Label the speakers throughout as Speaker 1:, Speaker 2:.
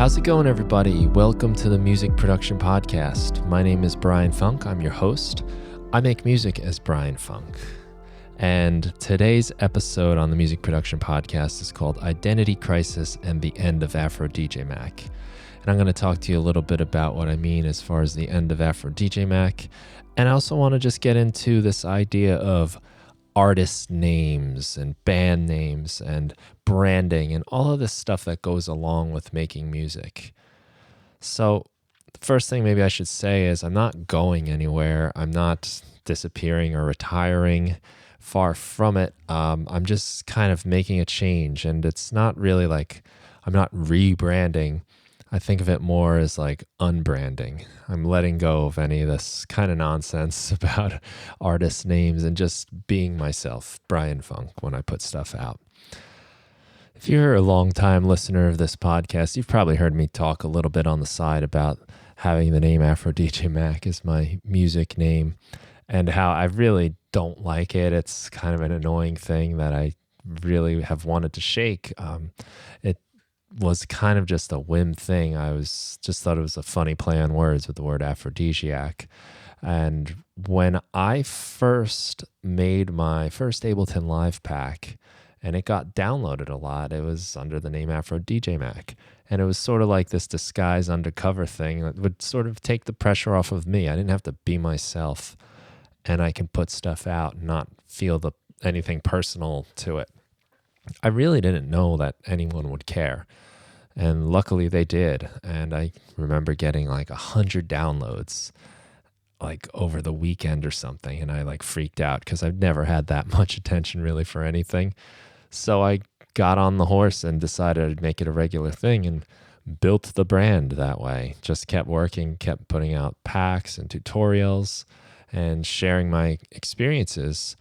Speaker 1: How's it going, everybody? Welcome to the Music Production Podcast. My name is Brian Funk. I'm your host. I make music as Brian Funk. And today's episode on the Music Production Podcast is called Identity Crisis and the End of AfroDJMac. And I'm going to talk to you a little bit about what I mean as far as the end of AfroDJMac. And I also want to just get into this idea of artist names and band names and branding and all of this stuff that goes along with making music. So the first thing maybe I should say is I'm not going anywhere. I'm not disappearing or retiring. Far from it. I'm just kind of making a change, and it's not really like I'm not rebranding. I think of it more as like unbranding. I'm letting go of any of this kind of nonsense about artist names and just being myself, Brian Funk, when I put stuff out. If you're a long-time listener of this podcast, you've probably heard me talk a little bit on the side about having the name AfroDJMac as my music name and how I really don't like it. It's kind of an annoying thing that I really have wanted to shake. It was kind of just a whim thing. I just thought it was a funny play on words with the word aphrodisiac. And when I first made my first Ableton Live pack and it got downloaded a lot, it was under the name AfroDJMac. And it was sort of like this disguise undercover thing that would sort of take the pressure off of me. I didn't have to be myself, and I can put stuff out and not feel anything personal to it. I really didn't know that anyone would care. And luckily they did. And I remember getting like 100 downloads like over the weekend or something. And I like freaked out because I've never had that much attention really for anything. So I got on the horse and decided I'd make it a regular thing and built the brand that way. Just kept working, kept putting out packs and tutorials and sharing my experiences.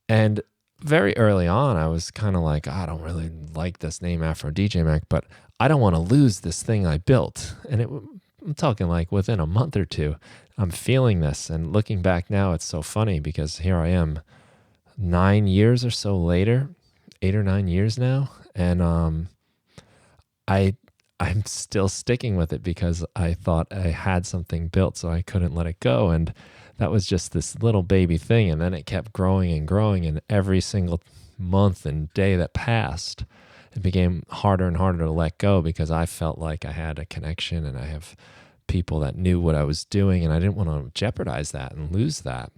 Speaker 1: And very early on, I was kind of like, I don't really like this name AfroDJMac, but I don't want to lose this thing I built. And I'm talking like within a month or two, I'm feeling this. And looking back now, it's so funny because here I am 9 years or so later, 8 or 9 years now. And I'm still sticking with it because I thought I had something built, so I couldn't let it go. And that was just this little baby thing. And then it kept growing and growing. And every single month and day that passed, it became harder and harder to let go because I felt like I had a connection and I have people that knew what I was doing. And I didn't want to jeopardize that and lose that.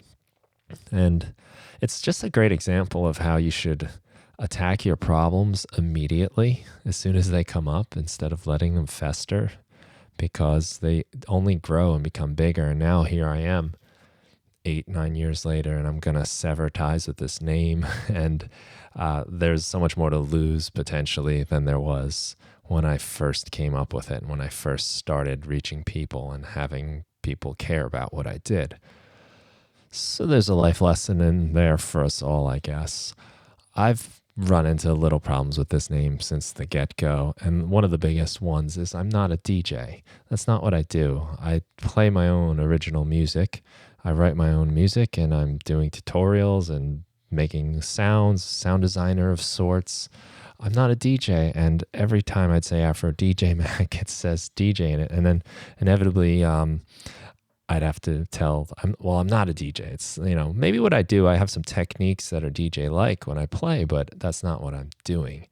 Speaker 1: And it's just a great example of how you should attack your problems immediately as soon as they come up instead of letting them fester, because they only grow and become bigger. And now here I am 8-9 years later, and I'm going to sever ties with this name. And there's so much more to lose potentially than there was when I first came up with it and when I first started reaching people and having people care about what I did. So there's a life lesson in there for us all, I guess. I've run into little problems with this name since the get-go, and one of the biggest ones is I'm not a DJ. That's not what I do. I play my own original music. I write my own music, and I'm doing tutorials and making sound designer of sorts. I'm not a DJ, and every time I'd say AfroDJMac, it says DJ in it, and then inevitably I'd have to tell, I'm not a DJ. It's, maybe what I do, I have some techniques that are DJ-like when I play, but that's not what I'm doing.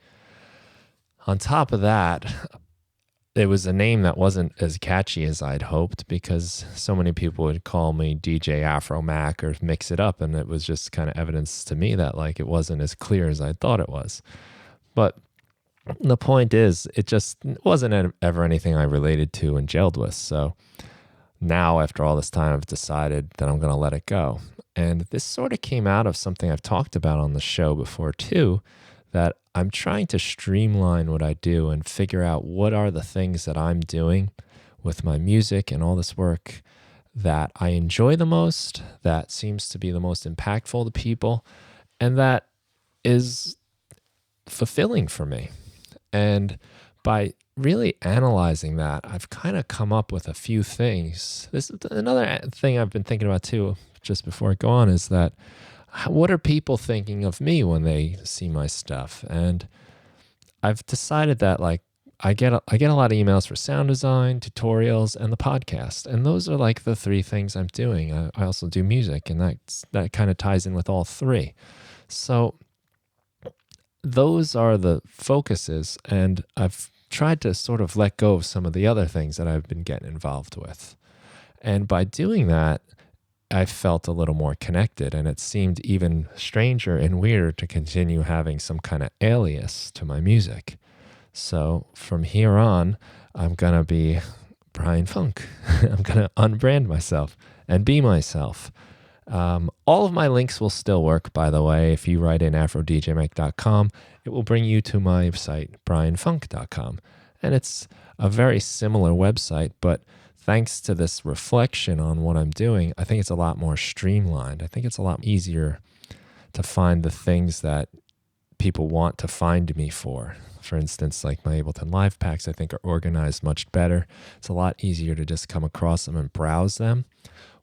Speaker 1: On top of that, it was a name that wasn't as catchy as I'd hoped because so many people would call me DJ AfroMac or mix it up, and it was just kind of evidence to me that like it wasn't as clear as I thought it was. But the point is, it just wasn't ever anything I related to and gelled with. So now, after all this time, I've decided that I'm going to let it go. And this sort of came out of something I've talked about on the show before too, that I'm trying to streamline what I do and figure out what are the things that I'm doing with my music and all this work that I enjoy the most, that seems to be the most impactful to people, and that is fulfilling for me. And by really analyzing that, I've kind of come up with a few things. This is another thing I've been thinking about too, just before I go on, is that what are people thinking of me when they see my stuff? And I've decided that like I get a lot of emails for sound design, tutorials, and the podcast. And those are like the three things I'm doing. I also do music, and that kind of ties in with all three. So those are the focuses, and I've tried to sort of let go of some of the other things that I've been getting involved with. And by doing that, I felt a little more connected, and it seemed even stranger and weirder to continue having some kind of alias to my music. So from here on, I'm going to be Brian Funk. I'm going to unbrand myself and be myself. All of my links will still work, by the way. If you write in AfroDJMac.com, it will bring you to my site, brianfunk.com. And it's a very similar website, but thanks to this reflection on what I'm doing, I think it's a lot more streamlined. I think it's a lot easier to find the things that people want to find me for. For instance, like my Ableton Live packs, I think are organized much better. It's a lot easier to just come across them and browse them.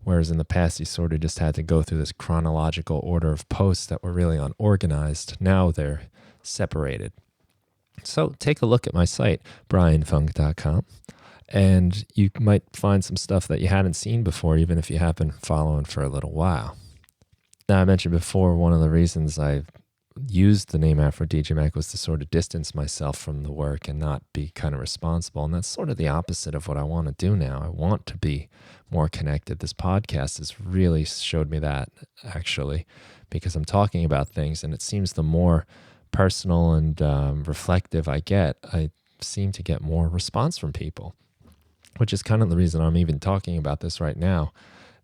Speaker 1: Whereas in the past, you sort of just had to go through this chronological order of posts that were really unorganized. Now they're separated. So take a look at my site, brianfunk.com. And you might find some stuff that you hadn't seen before, even if you have been following for a little while. Now, I mentioned before, one of the reasons I used the name AfroDJMac was to sort of distance myself from the work and not be kind of responsible. And that's sort of the opposite of what I want to do now. I want to be more connected. This podcast has really showed me that, actually, because I'm talking about things, and it seems the more personal and reflective I get, I seem to get more response from people. Which is kind of the reason I'm even talking about this right now,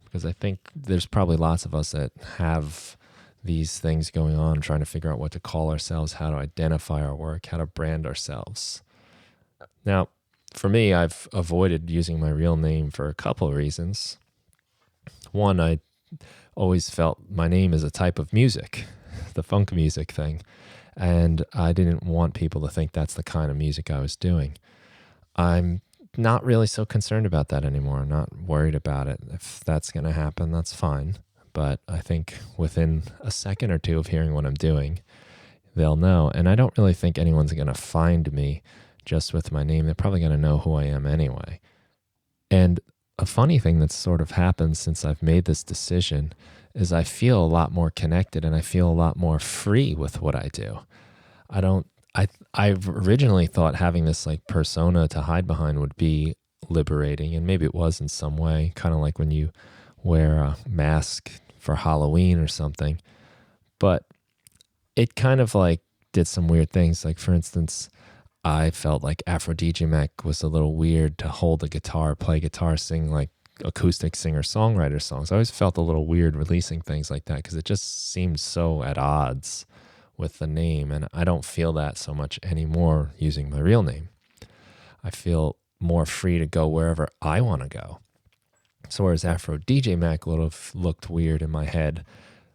Speaker 1: because I think there's probably lots of us that have these things going on, trying to figure out what to call ourselves, how to identify our work, how to brand ourselves. Now, for me, I've avoided using my real name for a couple of reasons. One, I always felt my name is a type of music, the funk music thing, and I didn't want people to think that's the kind of music I was doing. I'm not really so concerned about that anymore. I'm not worried about it. If that's going to happen, that's fine. But I think within a second or two of hearing what I'm doing, they'll know. And I don't really think anyone's going to find me just with my name. They're probably going to know who I am anyway. And a funny thing that's sort of happened since I've made this decision is I feel a lot more connected, and I feel a lot more free with what I do. I've originally thought having this like persona to hide behind would be liberating, and maybe it was in some way, kind of like when you wear a mask for Halloween or something. But it kind of like did some weird things. Like, for instance, I felt like AfroDJMac was a little weird to hold a guitar, play guitar, sing like acoustic singer-songwriter songs. I always felt a little weird releasing things like that because it just seemed so at odds with the name, and I don't feel that so much anymore using my real name. I feel more free to go wherever I want to go. So whereas AfroDJMac would have looked weird in my head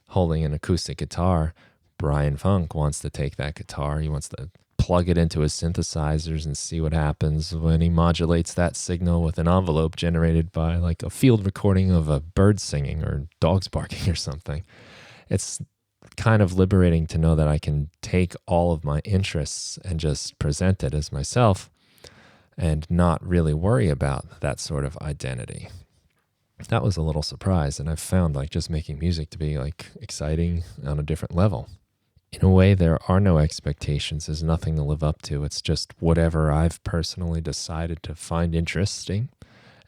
Speaker 1: holding an acoustic guitar, Brian Funk wants to take that guitar, he wants to plug it into his synthesizers and see what happens when he modulates that signal with an envelope generated by like a field recording of a bird singing or dogs barking or something. It's kind of liberating to know that I can take all of my interests and just present it as myself and not really worry about that sort of identity. That was a little surprise, and I've found like just making music to be like exciting on a different level. In a way, there are no expectations. There's nothing to live up to. It's just whatever I've personally decided to find interesting,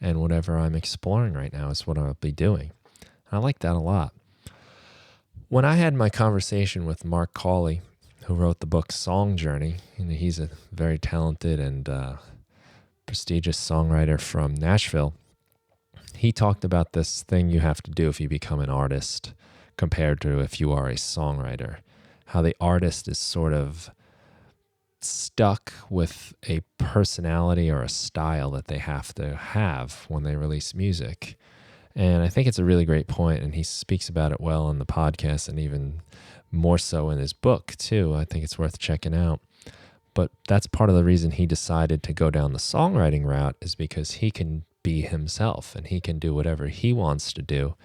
Speaker 1: and whatever I'm exploring right now is what I'll be doing. I like that a lot. When I had my conversation with Mark Cawley, who wrote the book Song Journey, and he's a very talented and prestigious songwriter from Nashville, he talked about this thing you have to do if you become an artist compared to if you are a songwriter. How the artist is sort of stuck with a personality or a style that they have to have when they release music. And I think it's a really great point, and he speaks about it well in the podcast and even more so in his book too. I think it's worth checking out. But that's part of the reason he decided to go down the songwriting route, is because he can be himself and he can do whatever he wants to do.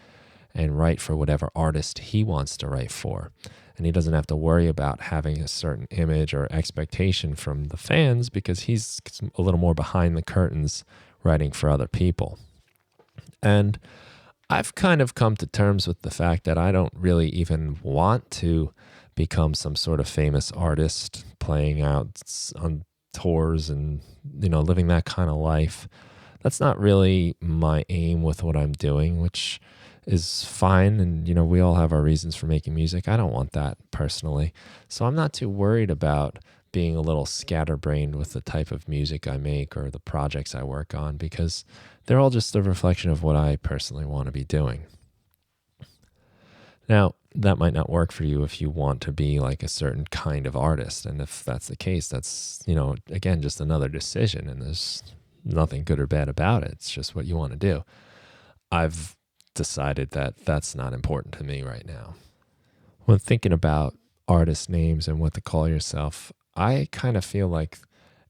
Speaker 1: and write for whatever artist he wants to write for. And he doesn't have to worry about having a certain image or expectation from the fans because he's a little more behind the curtains writing for other people. And I've kind of come to terms with the fact that I don't really even want to become some sort of famous artist playing out on tours and, living that kind of life. That's not really my aim with what I'm doing, which is fine. And, we all have our reasons for making music. I don't want that personally. So I'm not too worried about being a little scatterbrained with the type of music I make or the projects I work on, because they're all just a reflection of what I personally want to be doing. Now, that might not work for you if you want to be like a certain kind of artist. And if that's the case, that's, again, just another decision, and there's nothing good or bad about it. It's just what you want to do. I've decided that that's not important to me right now. When thinking about artist names and what to call yourself, I kind of feel like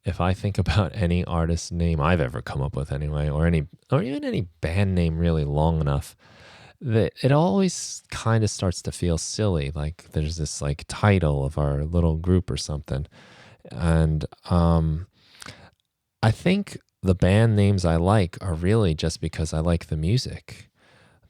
Speaker 1: if I think about any artist name I've ever come up with anyway, or even any band name really long enough, that it always kind of starts to feel silly. Like there's this like title of our little group or something. And I think the band names I like are really just because I like the music.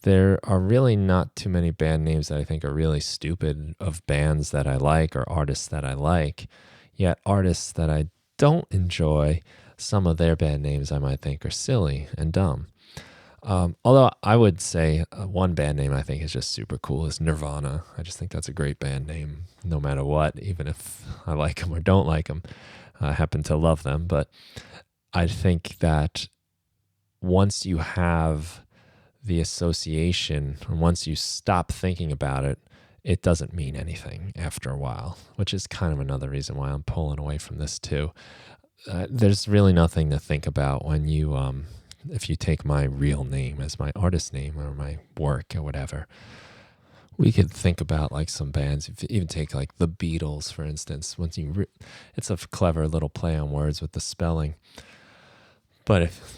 Speaker 1: There are really not too many band names that I think are really stupid of bands that I like or artists that I like. Yet artists that I don't enjoy, some of their band names I might think are silly and dumb. Although I would say one band name I think is just super cool is Nirvana. I just think that's a great band name, no matter what, even if I like them or don't like them. I happen to love them, but I think that once you have the association, and once you stop thinking about it, it doesn't mean anything after a while, which is kind of another reason why I'm pulling away from this too. There's really nothing to think about when you, if you take my real name as my artist name or my work or whatever. We could think about like some bands, if you even take like the Beatles, for instance. It's a clever little play on words with the spelling. But if,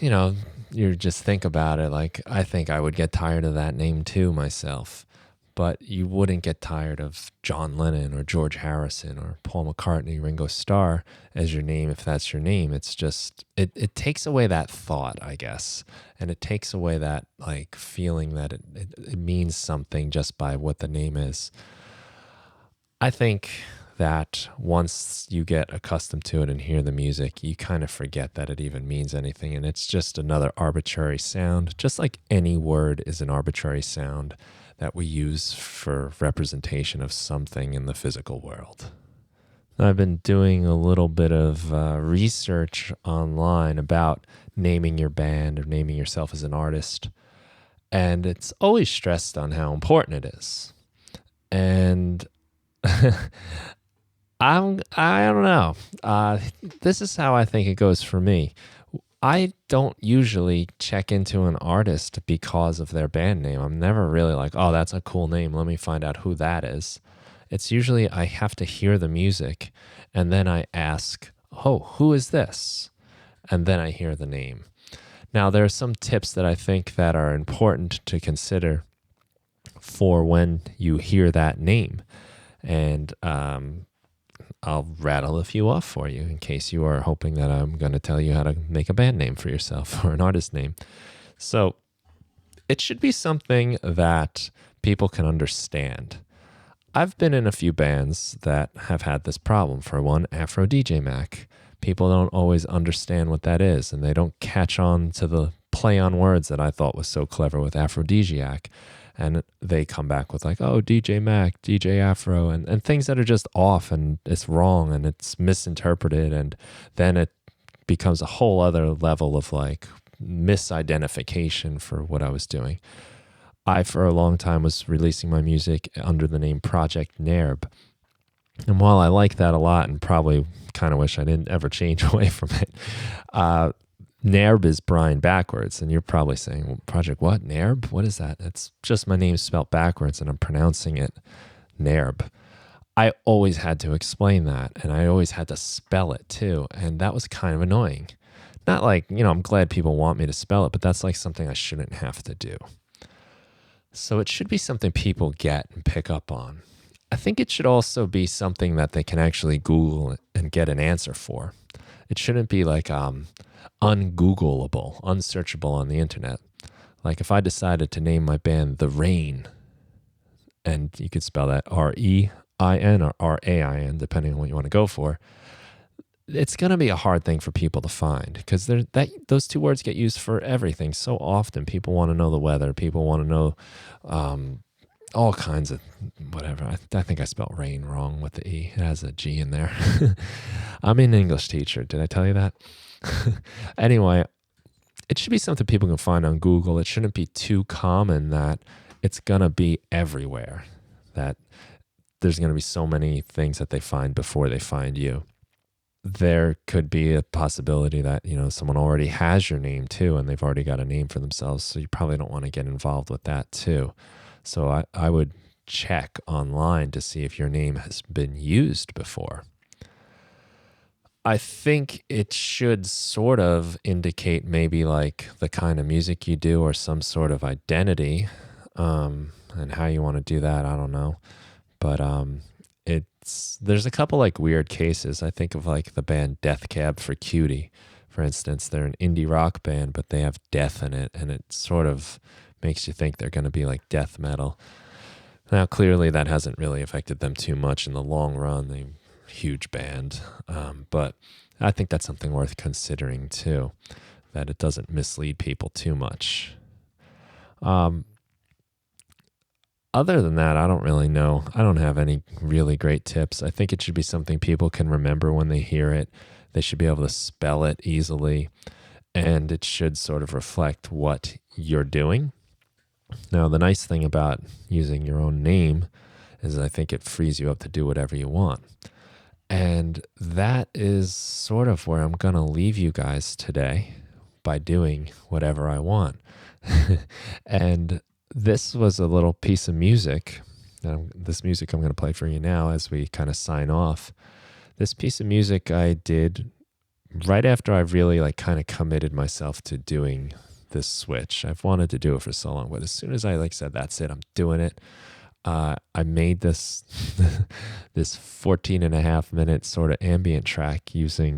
Speaker 1: you just think about it, like I think I would get tired of that name too myself. But you wouldn't get tired of John Lennon or George Harrison or Paul McCartney, Ringo Starr as your name if that's your name. It's just, it takes away that thought, I guess. And it takes away that like feeling that it means something just by what the name is. I think that once you get accustomed to it and hear the music, you kind of forget that it even means anything. And it's just another arbitrary sound, just like any word is an arbitrary sound that we use for representation of something in the physical world. I've been doing a little bit of research online about naming your band or naming yourself as an artist, and it's always stressed on how important it is. And I don't know. This is how I think it goes for me. I don't usually check into an artist because of their band name. I'm never really like, oh, that's a cool name. Let me find out who that is. It's usually I have to hear the music and then I ask, oh, who is this? And then I hear the name. Now, there are some tips that I think that are important to consider for when you hear that name. And I'll rattle a few off for you in case you are hoping that I'm going to tell you how to make a band name for yourself or an artist name. So it should be something that people can understand. I've been in a few bands that have had this problem. For one, AfroDJMac. People don't always understand what that is, and they don't catch on to the play on words that I thought was so clever with aphrodisiac. And they come back with like, oh, DJ Mac, DJ Afro, and things that are just off and it's wrong and it's misinterpreted. And then it becomes a whole other level of like misidentification for what I was doing. I, for a long time, was releasing my music under the name Project Nerb. And while I like that a lot and probably kind of wish I didn't ever change away from it, Nerb is Brian backwards, and you're probably saying, well, Project what? Nerb? What is that? It's just my name spelled backwards, and I'm pronouncing it Nerb. I always had to explain that, and I always had to spell it too, and that was kind of annoying. Not like, I'm glad people want me to spell it, but that's like something I shouldn't have to do. So it should be something people get and pick up on. I think it should also be something that they can actually Google and get an answer for. It shouldn't be like ungoogleable, unsearchable on the internet. Like if I decided to name my band The Rain, and you could spell that R-E-I-N or R-A-I-N, depending on what you want to go for, it's going to be a hard thing for people to find because those two words get used for everything so often. People want to know the weather. People want to know all kinds of whatever. I think I spelled rain wrong with the E. It has a G in there. I'm an English teacher. Did I tell you that? Anyway, it should be something people can find on Google. It shouldn't be too common that it's going to be everywhere, that there's going to be so many things that they find before they find you. There could be a possibility that, someone already has your name too, and they've already got a name for themselves. So you probably don't want to get involved with that too. So I would check online to see if your name has been used before. I think it should sort of indicate maybe like the kind of music you do or some sort of identity, and how you want to do that. I don't know. But there's a couple like weird cases. I think of like the band Death Cab for Cutie, for instance. They're an indie rock band, but they have death in it, and it sort of makes you think they're going to be like death metal. Now, clearly that hasn't really affected them too much in the long run. They're a huge band, but I think that's something worth considering too, that it doesn't mislead people too much. Other than that, I don't really know. I don't have any really great tips. I think it should be something people can remember when they hear it. They should be able to spell it easily, and it should sort of reflect what you're doing. Now, the nice thing about using your own name is I think it frees you up to do whatever you want. And that is sort of where I'm going to leave you guys today, by doing whatever I want. And this was a little piece of music. This music I'm going to play for you now as we kind of sign off. This piece of music I did right after I really like kind of committed myself to doing this switch. I've wanted to do it for so long, but as soon as I said, that's it, I'm doing it. I made this 14 and a half minute sort of ambient track using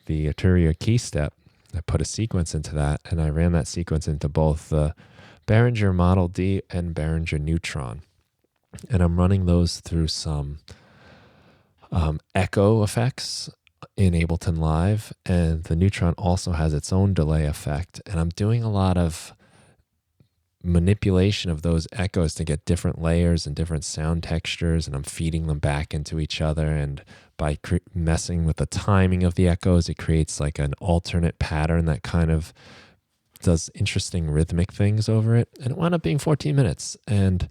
Speaker 1: the Arturia key step. I put a sequence into that, and I ran that sequence into both the Behringer Model D and Behringer Neutron. And I'm running those through some echo effects in Ableton Live, and the Neutron also has its own delay effect. And I'm doing a lot of manipulation of those echoes to get different layers and different sound textures, and I'm feeding them back into each other. And by messing with the timing of the echoes, it creates like an alternate pattern that kind of does interesting rhythmic things over it. And it wound up being 14 minutes. And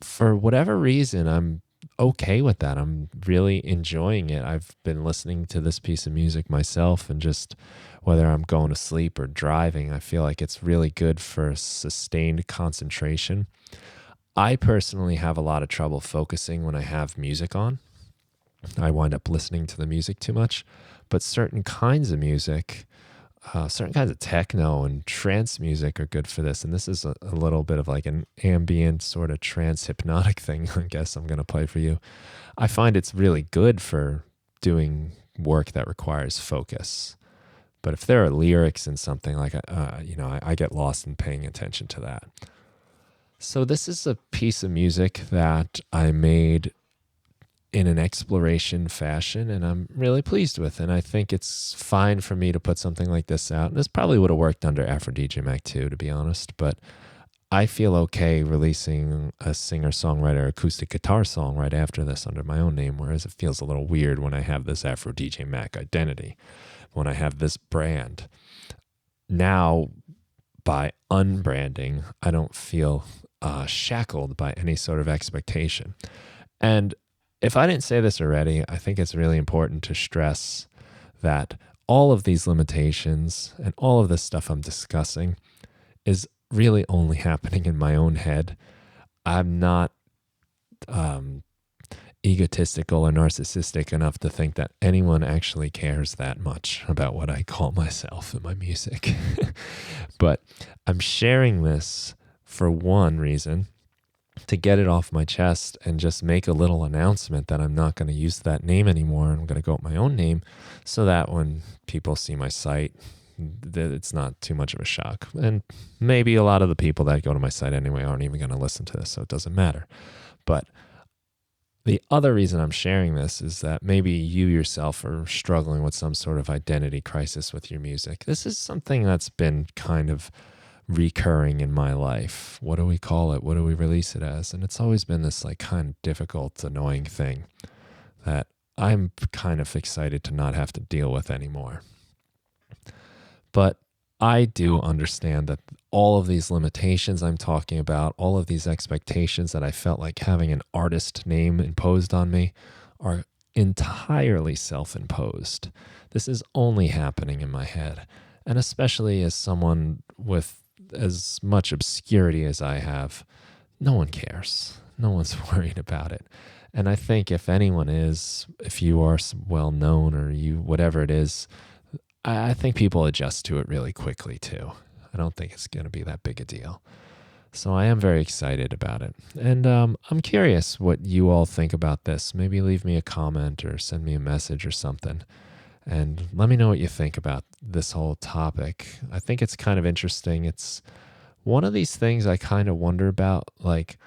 Speaker 1: for whatever reason, I'm okay with that. I'm really enjoying it. I've been listening to this piece of music myself, and just whether I'm going to sleep or driving, I feel like it's really good for sustained concentration. I personally have a lot of trouble focusing when I have music on. I wind up listening to the music too much, but certain kinds of music, certain kinds of techno and trance music are good for this. And this is a little bit of like an ambient sort of trance hypnotic thing, I guess I'm going to play for you. I find it's really good for doing work that requires focus. But if there are lyrics in something, like, I get lost in paying attention to that. So this is a piece of music that I made in an exploration fashion, and I'm really pleased with. And I think it's fine for me to put something like this out. And this probably would have worked under AfroDJMac too, to be honest. But I feel okay releasing a singer-songwriter acoustic guitar song right after this under my own name, whereas it feels a little weird when I have this AfroDJMac identity, when I have this brand. Now, by unbranding, I don't feel shackled by any sort of expectation. And if I didn't say this already, I think it's really important to stress that all of these limitations and all of this stuff I'm discussing is really only happening in my own head. I'm not egotistical or narcissistic enough to think that anyone actually cares that much about what I call myself in my music. But I'm sharing this for one reason, to get it off my chest and just make a little announcement that I'm not going to use that name anymore. I'm going to go with my own name so that when people see my site, it's not too much of a shock. And maybe a lot of the people that go to my site anyway aren't even going to listen to this, so it doesn't matter. But the other reason I'm sharing this is that maybe you yourself are struggling with some sort of identity crisis with your music. This is something that's been kind of recurring in my life. What do we call it? What do we release it as? And it's always been this like kind of difficult, annoying thing that I'm kind of excited to not have to deal with anymore. But I do understand that all of these limitations I'm talking about, all of these expectations that I felt like having an artist name imposed on me are entirely self-imposed. This is only happening in my head. And especially as someone with as much obscurity as I have, no one cares. No one's worried about it. And I think if anyone is, if you are well known or you, whatever it is, I think people adjust to it really quickly too. I don't think it's going to be that big a deal. So I am very excited about it. And I'm curious what you all think about this. Maybe leave me a comment or send me a message or something. And let me know what you think about this whole topic. I think it's kind of interesting. It's one of these things I kind of wonder about, like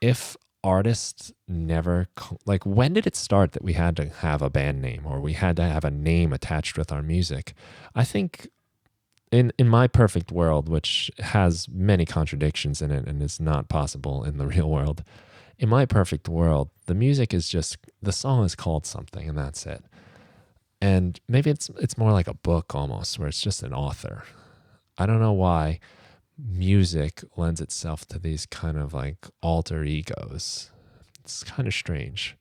Speaker 1: if artists never, like when did it start that we had to have a band name or we had to have a name attached with our music? I think in my perfect world, which has many contradictions in it and is not possible in the real world, in my perfect world, the music is just, the song is called something and that's it. And maybe it's more like a book almost, where it's just an author. I don't know why music lends itself to these kind of like alter egos. It's kind of strange.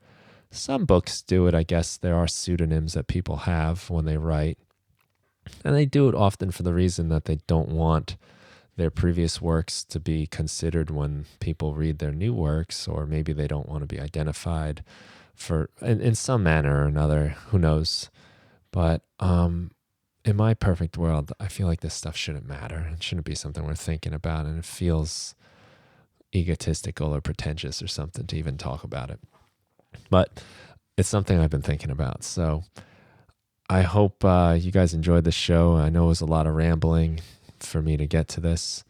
Speaker 1: Some books do it, I guess. There are pseudonyms that people have when they write. And they do it often for the reason that they don't want their previous works to be considered when people read their new works, or maybe they don't want to be identified for in some manner or another. Who knows? But in my perfect world, I feel like this stuff shouldn't matter. It shouldn't be something we're thinking about, and it feels egotistical or pretentious or something to even talk about it. But it's something I've been thinking about. So I hope you guys enjoyed the show. I know it was a lot of rambling for me to get to this,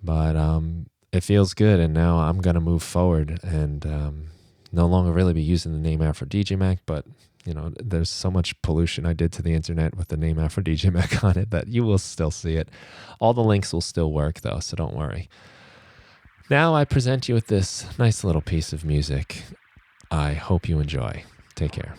Speaker 1: but it feels good. And now I'm going to move forward and no longer really be using the name AfroDJMac, but you know, there's so much pollution I did to the internet with the name AfroDJMac on it that you will still see it. All the links will still work though, so don't worry. Now I present you with this nice little piece of music. I hope you enjoy. Take care.